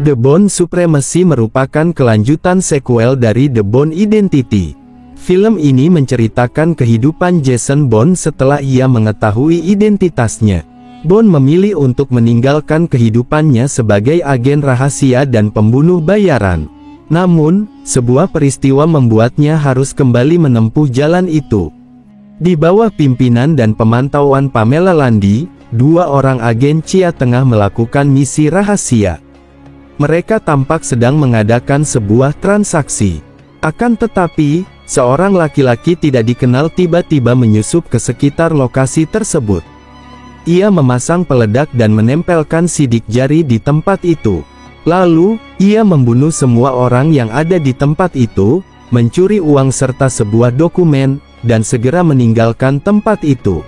The Bourne Supremacy merupakan kelanjutan sequel dari The Bourne Identity. Film ini menceritakan kehidupan Jason Bourne setelah ia mengetahui identitasnya. Bourne memilih untuk meninggalkan kehidupannya sebagai agen rahasia dan pembunuh bayaran. Namun, sebuah peristiwa membuatnya harus kembali menempuh jalan itu. Di bawah pimpinan dan pemantauan Pamela Landy, 2 orang agen CIA tengah melakukan misi rahasia. Mereka tampak sedang mengadakan sebuah transaksi. Akan tetapi, seorang laki-laki tidak dikenal tiba-tiba menyusup ke sekitar lokasi tersebut. Ia memasang peledak dan menempelkan sidik jari di tempat itu. Lalu, ia membunuh semua orang yang ada di tempat itu, mencuri uang serta sebuah dokumen, dan segera meninggalkan tempat itu.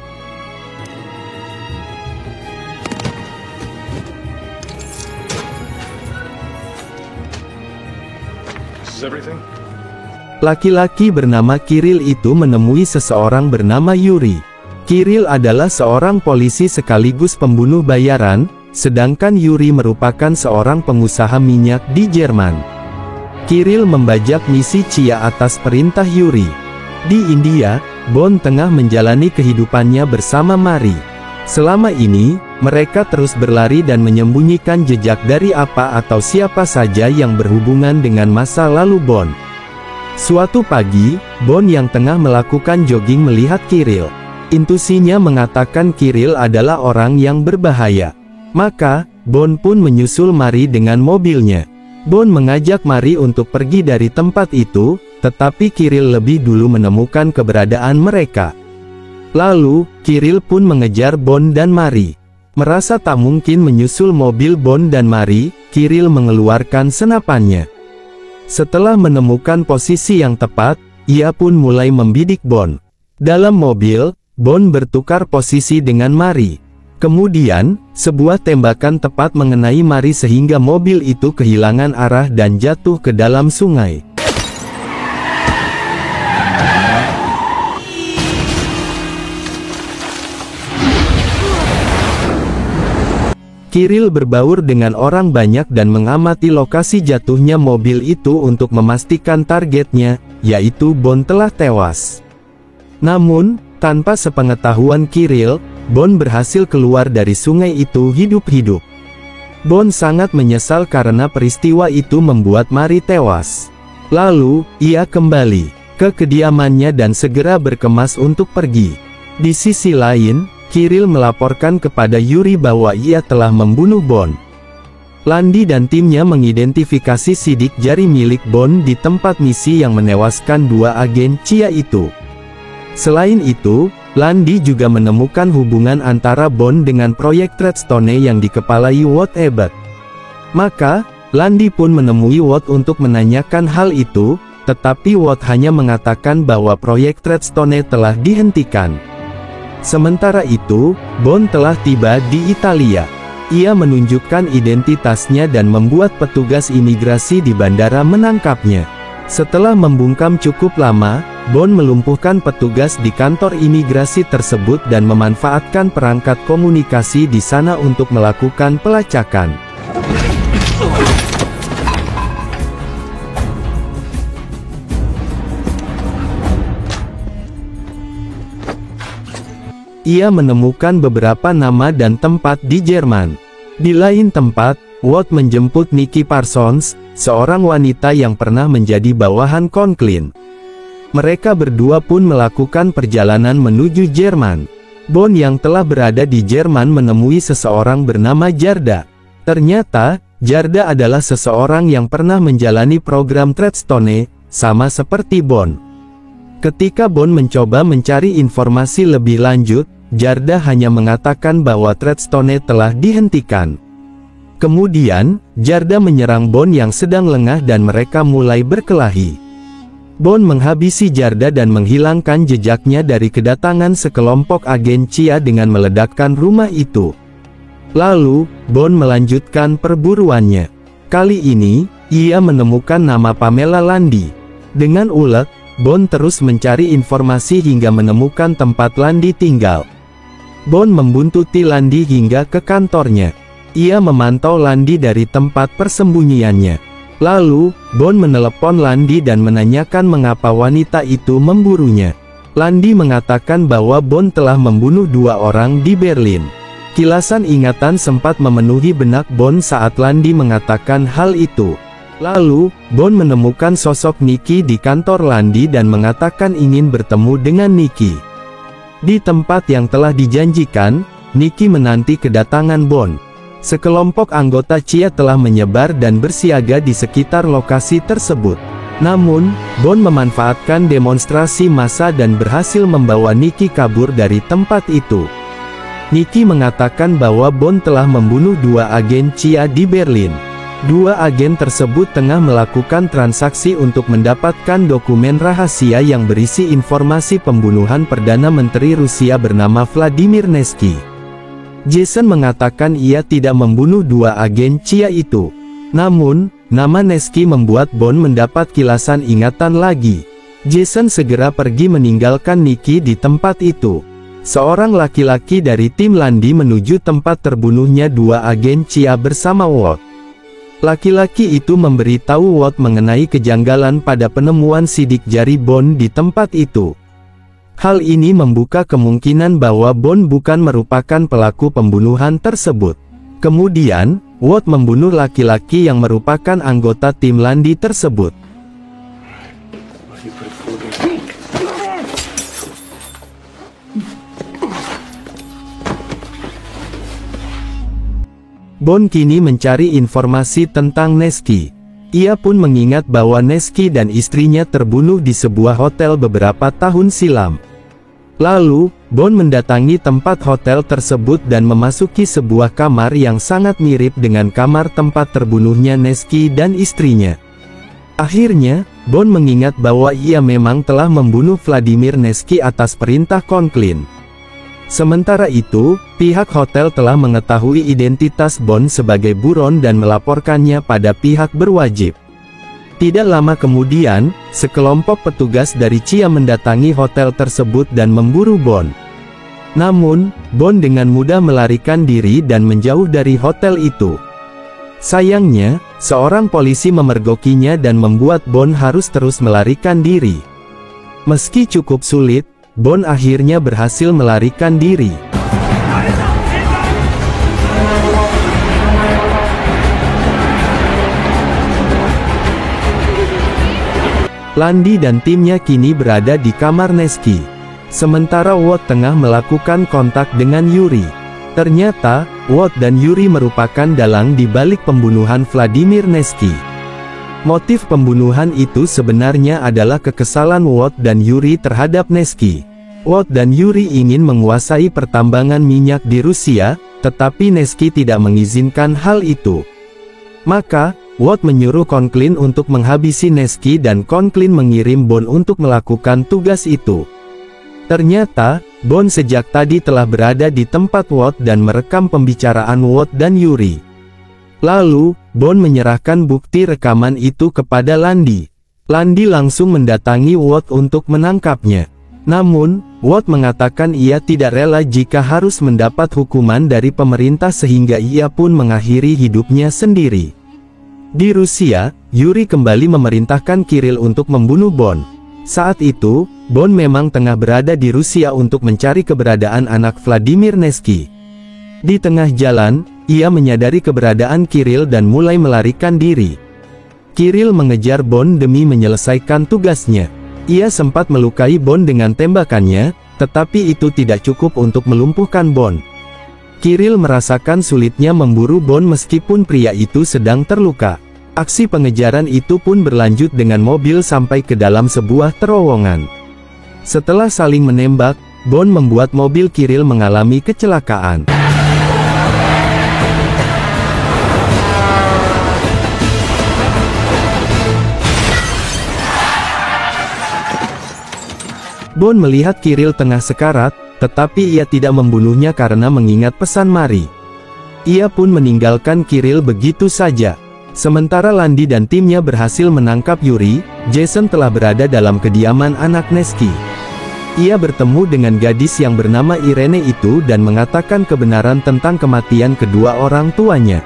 Laki-laki bernama Kirill itu menemui seseorang bernama Yuri. Kirill adalah seorang polisi sekaligus pembunuh bayaran, sedangkan Yuri merupakan seorang pengusaha minyak di Jerman. Kirill membajak misi CIA atas perintah Yuri. Di India, Bourne tengah menjalani kehidupannya bersama Mary. Selama ini, mereka terus berlari dan menyembunyikan jejak dari apa atau siapa saja yang berhubungan dengan masa lalu Bourne. Suatu pagi, Bourne yang tengah melakukan jogging melihat Kirill. Intuisinya mengatakan Kirill adalah orang yang berbahaya. Maka, Bourne pun menyusul Mary dengan mobilnya. Bourne mengajak Mary untuk pergi dari tempat itu, tetapi Kirill lebih dulu menemukan keberadaan mereka. Lalu, Kirill pun mengejar Bourne dan Mary. Merasa tak mungkin menyusul mobil Bourne dan Mary, Kirill mengeluarkan senapannya. Setelah menemukan posisi yang tepat, ia pun mulai membidik Bourne. Dalam mobil, Bourne bertukar posisi dengan Mary. Kemudian, sebuah tembakan tepat mengenai Mary sehingga mobil itu kehilangan arah dan jatuh ke dalam sungai. Kirill berbaur dengan orang banyak dan mengamati lokasi jatuhnya mobil itu untuk memastikan targetnya, yaitu Bourne telah tewas. Namun, tanpa sepengetahuan Kirill, Bourne berhasil keluar dari sungai itu hidup-hidup. Bourne sangat menyesal karena peristiwa itu membuat Mary tewas. Lalu, ia kembali ke kediamannya dan segera berkemas untuk pergi. Di sisi lain, Kirill melaporkan kepada Yuri bahwa ia telah membunuh Bourne. Landy dan timnya mengidentifikasi sidik jari milik Bourne di tempat misi yang menewaskan 2 agen CIA itu. Selain itu, Landy juga menemukan hubungan antara Bourne dengan proyek Treadstone yang dikepalai Walt Ebert. Maka, Landy pun menemui Walt untuk menanyakan hal itu, tetapi Walt hanya mengatakan bahwa proyek Treadstone telah dihentikan. Sementara itu, Bourne telah tiba di Italia. Ia menunjukkan identitasnya dan membuat petugas imigrasi di bandara menangkapnya. Setelah membungkam cukup lama, Bourne melumpuhkan petugas di kantor imigrasi tersebut dan memanfaatkan perangkat komunikasi di sana untuk melakukan pelacakan. Ia menemukan beberapa nama dan tempat di Jerman. Di lain tempat, Walt menjemput Nicky Parsons, seorang wanita yang pernah menjadi bawahan Conklin. Mereka berdua pun melakukan perjalanan menuju Jerman. Bourne yang telah berada di Jerman menemui seseorang bernama Jarda. Ternyata, Jarda adalah seseorang yang pernah menjalani program Treadstone, sama seperti Bourne. Ketika Bourne mencoba mencari informasi lebih lanjut, Jarda hanya mengatakan bahwa Treadstone telah dihentikan. Kemudian, Jarda menyerang Bourne yang sedang lengah dan mereka mulai berkelahi. Bourne menghabisi Jarda dan menghilangkan jejaknya dari kedatangan sekelompok agen CIA dengan meledakkan rumah itu. Lalu, Bourne melanjutkan perburuannya. Kali ini, ia menemukan nama Pamela Landy. Dengan ulet, Bourne terus mencari informasi hingga menemukan tempat Landy tinggal. Bourne membuntuti Landy hingga ke kantornya. Ia memantau Landi dari tempat persembunyiannya. Lalu, Bond menelepon Landi dan menanyakan mengapa wanita itu memburunya. Landi mengatakan bahwa Bond telah membunuh 2 orang di Berlin. Kilasan ingatan sempat memenuhi benak Bond saat Landi mengatakan hal itu. Lalu, Bond menemukan sosok Nicky di kantor Landi dan mengatakan ingin bertemu dengan Nicky. Di tempat yang telah dijanjikan, Nicky menanti kedatangan Bond. Sekelompok anggota CIA telah menyebar dan bersiaga di sekitar lokasi tersebut. Namun, Bond memanfaatkan demonstrasi massa dan berhasil membawa Nicky kabur dari tempat itu. Nicky mengatakan bahwa Bond telah membunuh 2 agen CIA di Berlin. 2 agen tersebut tengah melakukan transaksi untuk mendapatkan dokumen rahasia yang berisi informasi pembunuhan Perdana Menteri Rusia bernama Vladimir Nevsky. Jason mengatakan ia tidak membunuh 2 agen CIA itu. Namun, nama Nevsky membuat Bond mendapat kilasan ingatan lagi. Jason segera pergi meninggalkan Nicky di tempat itu. Seorang laki-laki dari tim Landi menuju tempat terbunuhnya 2 agen CIA bersama Watt. Laki-laki itu memberitahu Watt mengenai kejanggalan pada penemuan sidik jari Bond di tempat itu. Hal ini membuka kemungkinan bahwa Bond bukan merupakan pelaku pembunuhan tersebut. Kemudian, Watt membunuh laki-laki yang merupakan anggota tim Landi tersebut. Bond kini mencari informasi tentang Nevsky. Ia pun mengingat bahwa Nevsky dan istrinya terbunuh di sebuah hotel beberapa tahun silam. Lalu, Bond mendatangi tempat hotel tersebut dan memasuki sebuah kamar yang sangat mirip dengan kamar tempat terbunuhnya Nevsky dan istrinya. Akhirnya, Bond mengingat bahwa ia memang telah membunuh Vladimir Nevsky atas perintah Conklin. Sementara itu, pihak hotel telah mengetahui identitas Bond sebagai buron dan melaporkannya pada pihak berwajib. Tidak lama kemudian, sekelompok petugas dari CIA mendatangi hotel tersebut dan memburu Bond. Namun, Bond dengan mudah melarikan diri dan menjauh dari hotel itu. Sayangnya, seorang polisi memergokinya dan membuat Bond harus terus melarikan diri. Meski cukup sulit, Bond akhirnya berhasil melarikan diri. Landi dan timnya kini berada di kamar Nevsky. Sementara Watt tengah melakukan kontak dengan Yuri. Ternyata, Watt dan Yuri merupakan dalang di balik pembunuhan Vladimir Nevsky. Motif pembunuhan itu sebenarnya adalah kekesalan Watt dan Yuri terhadap Nevsky. Watt dan Yuri ingin menguasai pertambangan minyak di Rusia, tetapi Nevsky tidak mengizinkan hal itu. Maka, Watt menyuruh Conklin untuk menghabisi Nevsky dan Conklin mengirim Bond untuk melakukan tugas itu. Ternyata, Bond sejak tadi telah berada di tempat Watt dan merekam pembicaraan Watt dan Yuri. Lalu, Bond menyerahkan bukti rekaman itu kepada Landi. Landi langsung mendatangi Watt untuk menangkapnya. Namun, Watt mengatakan ia tidak rela jika harus mendapat hukuman dari pemerintah sehingga ia pun mengakhiri hidupnya sendiri. Di Rusia, Yuri kembali memerintahkan Kirill untuk membunuh Bond. Saat itu, Bond memang tengah berada di Rusia untuk mencari keberadaan anak Vladimir Nevsky. Di tengah jalan, ia menyadari keberadaan Kirill dan mulai melarikan diri. Kirill mengejar Bond demi menyelesaikan tugasnya. Ia sempat melukai Bond dengan tembakannya, tetapi itu tidak cukup untuk melumpuhkan Bond. Kirill merasakan sulitnya memburu Bond meskipun pria itu sedang terluka. Aksi pengejaran itu pun berlanjut dengan mobil sampai ke dalam sebuah terowongan. Setelah saling menembak, Bond membuat mobil Kirill mengalami kecelakaan. Bond melihat Kirill tengah sekarat, tetapi ia tidak membunuhnya karena mengingat pesan Mari. Ia pun meninggalkan Kirill begitu saja. Sementara Landi dan timnya berhasil menangkap Yuri, Jason telah berada dalam kediaman anak Nevsky. Ia bertemu dengan gadis yang bernama Irene itu dan mengatakan kebenaran tentang kematian kedua orang tuanya.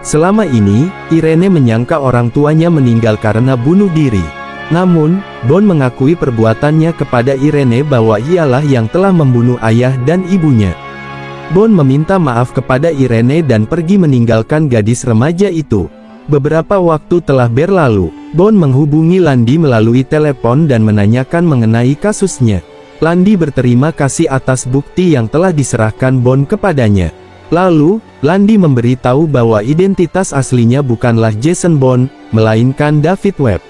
Selama ini, Irene menyangka orang tuanya meninggal karena bunuh diri. Namun, Bond mengakui perbuatannya kepada Irene bahwa ialah yang telah membunuh ayah dan ibunya. Bond meminta maaf kepada Irene dan pergi meninggalkan gadis remaja itu. Beberapa waktu telah berlalu, Bond menghubungi Landi melalui telepon dan menanyakan mengenai kasusnya. Landi berterima kasih atas bukti yang telah diserahkan Bond kepadanya. Lalu, Landi memberitahu bahwa identitas aslinya bukanlah Jason Bond, melainkan David Webb.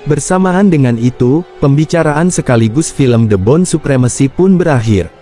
Bersamaan dengan itu, pembicaraan sekaligus film The Bourne Supremacy pun berakhir.